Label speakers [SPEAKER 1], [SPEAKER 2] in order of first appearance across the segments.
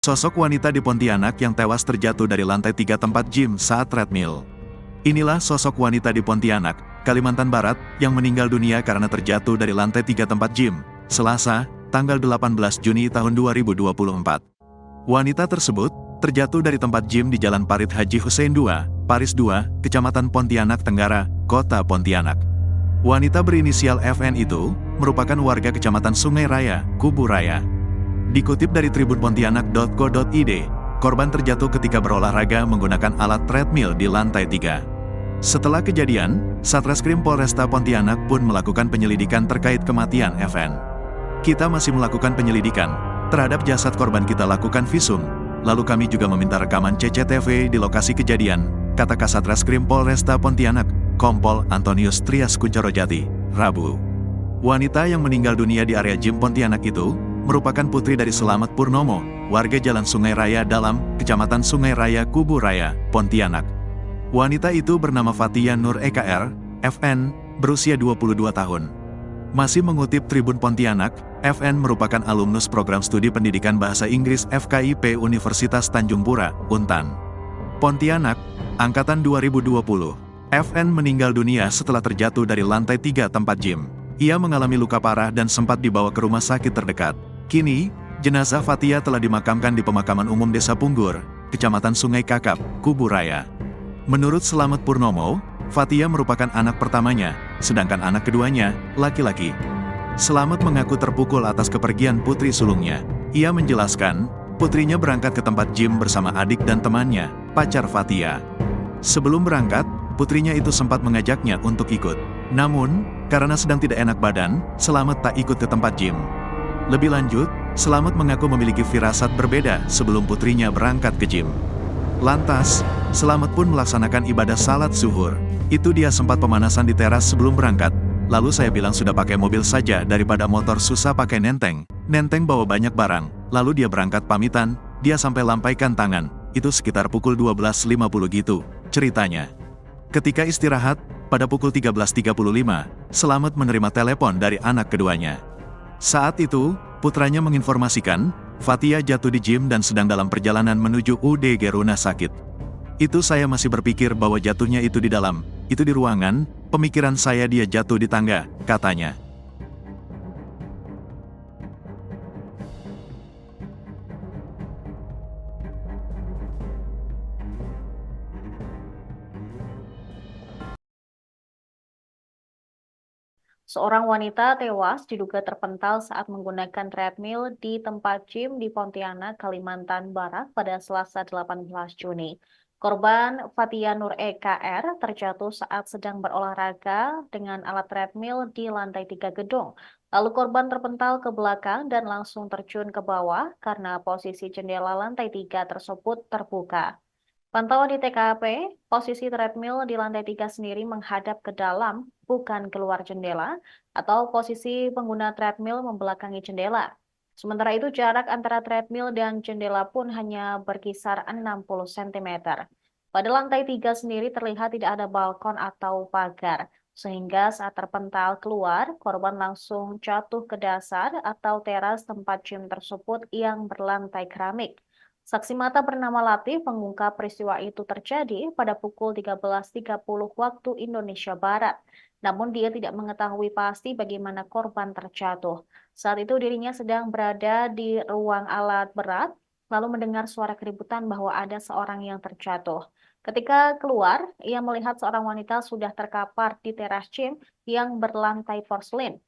[SPEAKER 1] Sosok wanita di Pontianak yang tewas terjatuh dari lantai 3 tempat gym saat treadmill. Inilah sosok wanita di Pontianak, Kalimantan Barat, yang meninggal dunia karena terjatuh dari lantai 3 tempat gym, Selasa, tanggal 18 Juni tahun 2024. Wanita tersebut terjatuh dari tempat gym di Jalan Parit Haji Hussein II, Paris II, Kecamatan Pontianak Tenggara, Kota Pontianak. Wanita berinisial FN itu merupakan warga Kecamatan Sungai Raya, Kubu Raya. Dikutip dari tribunpontianak.co.id, korban terjatuh ketika berolahraga menggunakan alat treadmill di lantai 3. Setelah kejadian, Satreskrim Polresta Pontianak pun melakukan penyelidikan terkait kematian FN. Kita masih melakukan penyelidikan terhadap jasad korban, kita lakukan visum, lalu kami juga meminta rekaman CCTV di lokasi kejadian, kata Kasatreskrim Polresta Pontianak, Kompol Antonius Trias Kunchorojati, Rabu. Wanita yang meninggal dunia di area gym Pontianak itu merupakan putri dari Selamat Purnomo, warga Jalan Sungai Raya Dalam, Kecamatan Sungai Raya, Kubu Raya, Pontianak. Wanita itu bernama Fatia Nur EKR, FN, berusia 22 tahun. Masih mengutip Tribun Pontianak, FN merupakan alumnus program studi pendidikan bahasa Inggris FKIP Universitas Tanjung Pura, Untan. Pontianak, Angkatan 2020. FN meninggal dunia setelah terjatuh dari lantai 3 tempat gym. Ia mengalami luka parah dan sempat dibawa ke rumah sakit terdekat. Kini, jenazah Fatia telah dimakamkan di Pemakaman Umum Desa Punggur, Kecamatan Sungai Kakap, Kubu Raya. Menurut Selamat Purnomo, Fatia merupakan anak pertamanya, sedangkan anak keduanya, laki-laki. Selamat mengaku terpukul atas kepergian putri sulungnya. Ia menjelaskan, putrinya berangkat ke tempat gym bersama adik dan temannya, pacar Fatia. Sebelum berangkat, putrinya itu sempat mengajaknya untuk ikut. Namun, karena sedang tidak enak badan, Selamat tak ikut ke tempat gym. Lebih lanjut, Selamat mengaku memiliki firasat berbeda sebelum putrinya berangkat ke gym. Lantas, Selamat pun melaksanakan ibadah salat zuhur. Itu dia sempat pemanasan di teras sebelum berangkat. Lalu saya bilang sudah pakai mobil saja daripada motor susah pakai nenteng. Nenteng bawa banyak barang. Lalu dia berangkat pamitan, dia sampai lampaikan tangan. Itu sekitar pukul 12.50 gitu, ceritanya. Ketika istirahat, pada pukul 13.35, Selamat menerima telepon dari anak keduanya. Saat itu, putranya menginformasikan, Fatia jatuh di gym dan sedang dalam perjalanan menuju UDG Runa sakit. Itu saya masih berpikir bahwa jatuhnya itu di dalam, itu di ruangan, pemikiran saya dia jatuh di tangga, katanya.
[SPEAKER 2] Seorang wanita tewas diduga terpental saat menggunakan treadmill di tempat gym di Pontianak, Kalimantan Barat pada Selasa 18 Juni. Korban Fatia Nur EKR terjatuh saat sedang berolahraga dengan alat treadmill di lantai 3 gedung. Lalu korban terpental ke belakang dan langsung terjun ke bawah karena posisi jendela lantai 3 tersebut terbuka. Pantauan di TKP, posisi treadmill di lantai 3 sendiri menghadap ke dalam, bukan keluar jendela, atau posisi pengguna treadmill membelakangi jendela. Sementara itu jarak antara treadmill dan jendela pun hanya berkisar 60 cm. Pada lantai 3 sendiri terlihat tidak ada balkon atau pagar, sehingga saat terpental keluar, korban langsung jatuh ke dasar atau teras tempat gym tersebut yang berlantai keramik. Saksi mata bernama Latif mengungkap peristiwa itu terjadi pada pukul 13.30 waktu Indonesia Barat. Namun dia tidak mengetahui pasti bagaimana korban terjatuh. Saat itu dirinya sedang berada di ruang alat berat, lalu mendengar suara keributan bahwa ada seorang yang terjatuh. Ketika keluar, ia melihat seorang wanita sudah terkapar di teras gym yang berlantai porselin.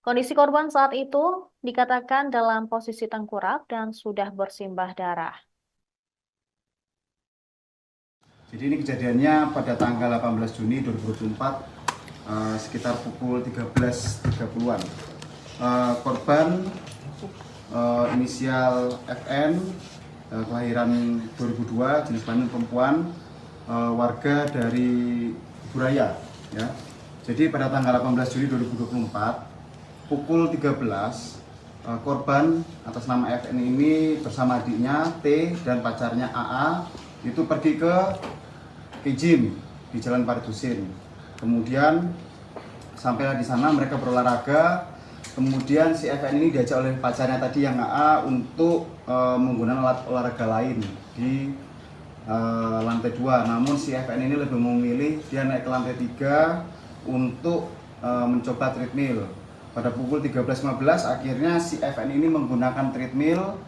[SPEAKER 2] Kondisi korban saat itu dikatakan dalam posisi tengkurap dan sudah bersimbah darah.
[SPEAKER 3] Jadi ini kejadiannya pada tanggal 18 Juni 2024 sekitar pukul 13.30-an. Korban inisial FN, kelahiran 2002, jenis kelamin perempuan, warga dari Buraya. Ya. Jadi pada tanggal 18 Juni 2024 pukul 13, korban atas nama FN ini bersama adiknya T dan pacarnya AA itu pergi ke gym di Jalan Parit Husin. Kemudian sampailah di sana mereka berolahraga. Kemudian si FN ini diajak oleh pacarnya tadi yang AA untuk menggunakan alat olahraga lain di lantai 2. Namun si FN ini lebih memilih dia naik ke lantai 3 untuk mencoba treadmill. Pada pukul 13.15 akhirnya si FN ini menggunakan treadmill,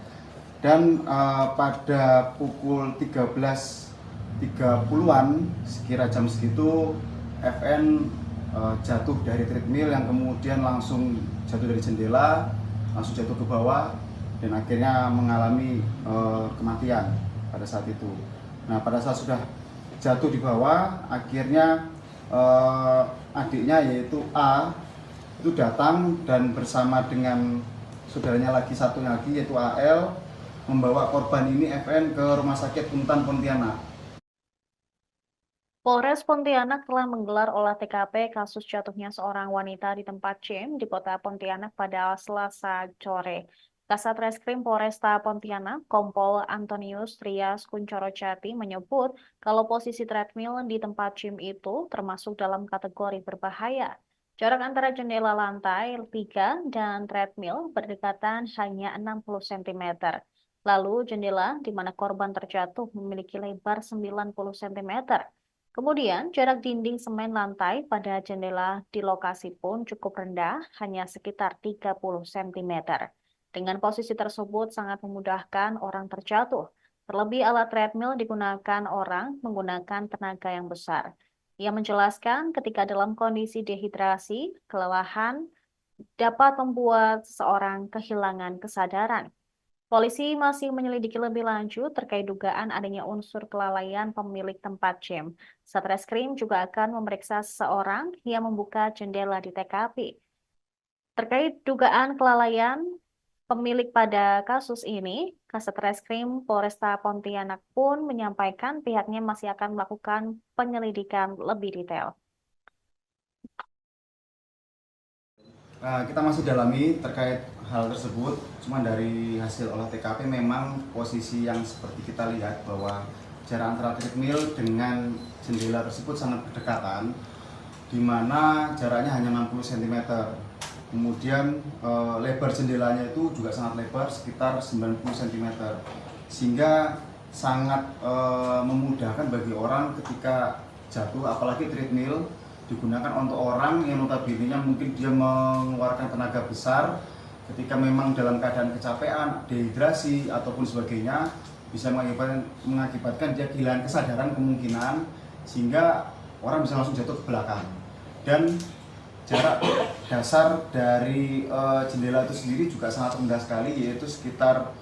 [SPEAKER 3] dan pada pukul 13.30-an sekira jam segitu FN jatuh dari treadmill yang kemudian langsung jatuh dari jendela, langsung jatuh ke bawah dan akhirnya mengalami kematian pada saat itu. Nah, pada saat sudah jatuh di bawah, akhirnya adiknya yaitu A itu datang dan bersama dengan saudaranya lagi satunya lagi yaitu AL membawa korban ini FN ke Rumah Sakit Untan Pontianak.
[SPEAKER 2] Polres Pontianak telah menggelar olah TKP kasus jatuhnya seorang wanita di tempat gym di Kota Pontianak pada Selasa sore. Kasat Reskrim Polresta Pontianak, Kompol Antonius Trias Kuncoro Jati menyebut kalau posisi treadmill di tempat gym itu termasuk dalam kategori berbahaya. Jarak antara jendela lantai 3 dan treadmill berdekatan hanya 60 cm. Lalu jendela di mana korban terjatuh memiliki lebar 90 cm. Kemudian, jarak dinding semen lantai pada jendela di lokasi pun cukup rendah, hanya sekitar 30 cm. Dengan posisi tersebut sangat memudahkan orang terjatuh. Terlebih alat treadmill digunakan orang menggunakan tenaga yang besar. Ia menjelaskan ketika dalam kondisi dehidrasi, kelelahan dapat membuat seseorang kehilangan kesadaran. Polisi masih menyelidiki lebih lanjut terkait dugaan adanya unsur kelalaian pemilik tempat gym. Satreskrim juga akan memeriksa seseorang yang membuka jendela di TKP. Terkait dugaan kelalaian pemilik pada kasus ini, Kasat Reskrim Polresta Pontianak pun menyampaikan pihaknya masih akan melakukan penyelidikan lebih detail.
[SPEAKER 3] Kita masih dalami terkait hal tersebut, cuma dari hasil olah TKP memang posisi yang seperti kita lihat bahwa jarak antara treadmill dengan jendela tersebut sangat berdekatan, di mana jaraknya hanya 60 cm. Kemudian lebar jendelanya itu juga sangat lebar, sekitar 90 cm, sehingga sangat memudahkan bagi orang ketika jatuh, apalagi treadmill digunakan untuk orang yang notabene-nya mungkin dia mengeluarkan tenaga besar ketika memang dalam keadaan kecapean, dehidrasi ataupun sebagainya, bisa mengakibatkan dia kehilangan kesadaran kemungkinan, sehingga orang bisa langsung jatuh ke belakang. Dan jarak dasar dari jendela itu sendiri juga sangat rendah sekali, yaitu sekitar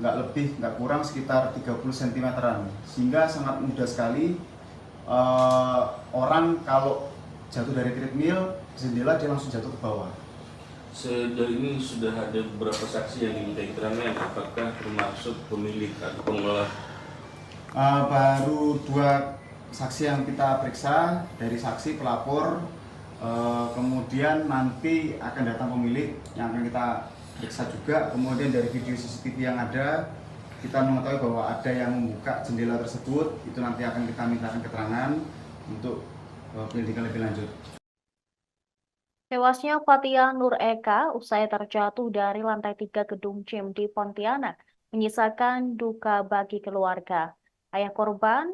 [SPEAKER 3] nggak kurang sekitar 30 cm-an, sehingga sangat mudah sekali orang kalau jatuh dari treadmill jendela dia langsung jatuh ke bawah.
[SPEAKER 4] Sejauh ini sudah ada beberapa saksi yang diminta keterangan, apakah termasuk pemilik atau pengelola?
[SPEAKER 3] Baru 2 saksi yang kita periksa, dari saksi pelapor, kemudian nanti akan datang pemilik yang akan kita periksa juga. Kemudian dari video CCTV yang ada, kita mengetahui bahwa ada yang membuka jendela tersebut, itu nanti akan kita mintakan keterangan untuk penyelidikan lebih lanjut.
[SPEAKER 2] Tewasnya Fatia Nur Eka usai terjatuh dari lantai 3 gedung gym di Pontianak menyisakan duka bagi keluarga. Ayah korban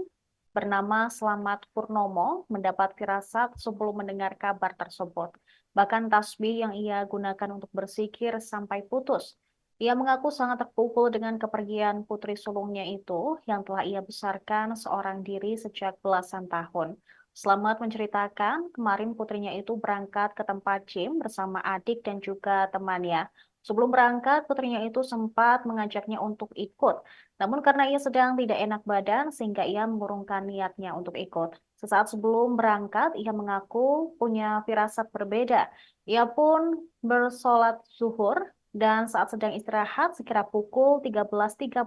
[SPEAKER 2] bernama Slamet Purnomo mendapat firasat sebelum mendengar kabar tersebut. Bahkan tasbih yang ia gunakan untuk berzikir sampai putus. Ia mengaku sangat terpukul dengan kepergian putri sulungnya itu yang telah ia besarkan seorang diri sejak belasan tahun. Slamet menceritakan kemarin putrinya itu berangkat ke tempat gym bersama adik dan juga temannya. Sebelum berangkat, putrinya itu sempat mengajaknya untuk ikut. Namun karena ia sedang tidak enak badan, sehingga ia mengurungkan niatnya untuk ikut. Sesaat sebelum berangkat, ia mengaku punya firasat berbeda. Ia pun bersolat zuhur, dan saat sedang istirahat sekira pukul 13.35,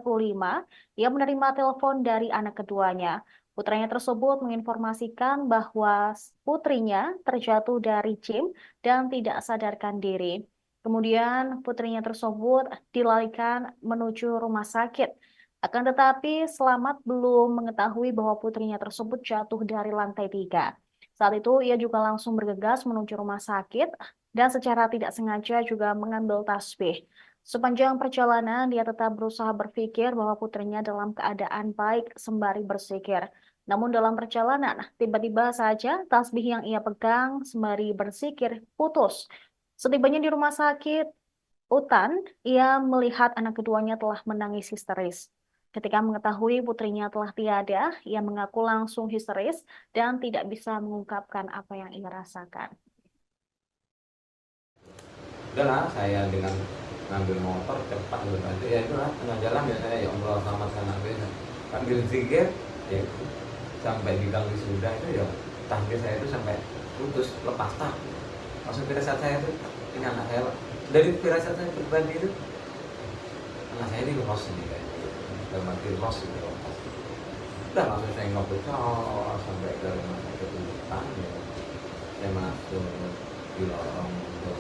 [SPEAKER 2] ia menerima telepon dari anak keduanya. Putranya tersebut menginformasikan bahwa putrinya terjatuh dari gym dan tidak sadarkan diri. Kemudian putrinya tersebut dilarikan menuju rumah sakit. Akan tetapi Slamet belum mengetahui bahwa putrinya tersebut jatuh dari lantai 3. Saat itu ia juga langsung bergegas menuju rumah sakit dan secara tidak sengaja juga mengambil tasbih. Sepanjang perjalanan, dia tetap berusaha berpikir bahwa putrinya dalam keadaan baik sembari berzikir. Namun dalam perjalanan, tiba-tiba saja tasbih yang ia pegang sembari berzikir putus. Setibanya di rumah sakit Utan, ia melihat anak keduanya telah menangis histeris. Ketika mengetahui putrinya telah tiada, ia mengaku langsung histeris dan tidak bisa mengungkapkan apa yang ia rasakan.
[SPEAKER 5] Udahlah, saya dengan ngambil motor cepat berbantu, ya itulah tengah jalan ya saya ya Allah selamatkan anakku sambil zikir ya itu. Sampai di gang wisuda itu ya takbir saya itu sampai putus, lepas tak langsung firasat saya itu ini anak saya, dari firasat saya pribadi itu anak saya ini lolos ini kayak dalam arti lolos gitu, udah langsung saya ngobrol sampai ke rumah sakit Utan ya. Saya masuk di lorong untuk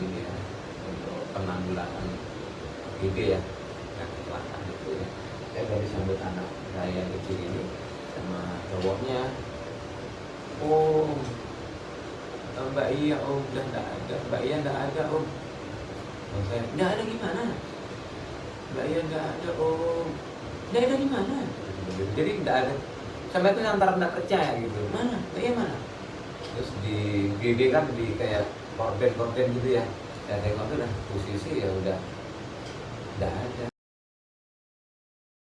[SPEAKER 5] ini ya, untuk penanggulangan gitu ya, yang kecelakaan itu ya. Saya baru sambut anak saya yang kecil ini sama cowoknya. Oh, Mbak Iya, oh udah enggak ada, Mbak Iya enggak ada, oh. Oh saya, enggak ada gimana? Mbak Iya enggak ada, oh. Enggak ada gimana? Jadi enggak ada. Sampai itu antara enggak percaya gitu. Mana? Mbak Iya mana? Terus di GG kan di kayak korden gitu ya. Ya tengok tuh udah posisi ya udah enggak ada.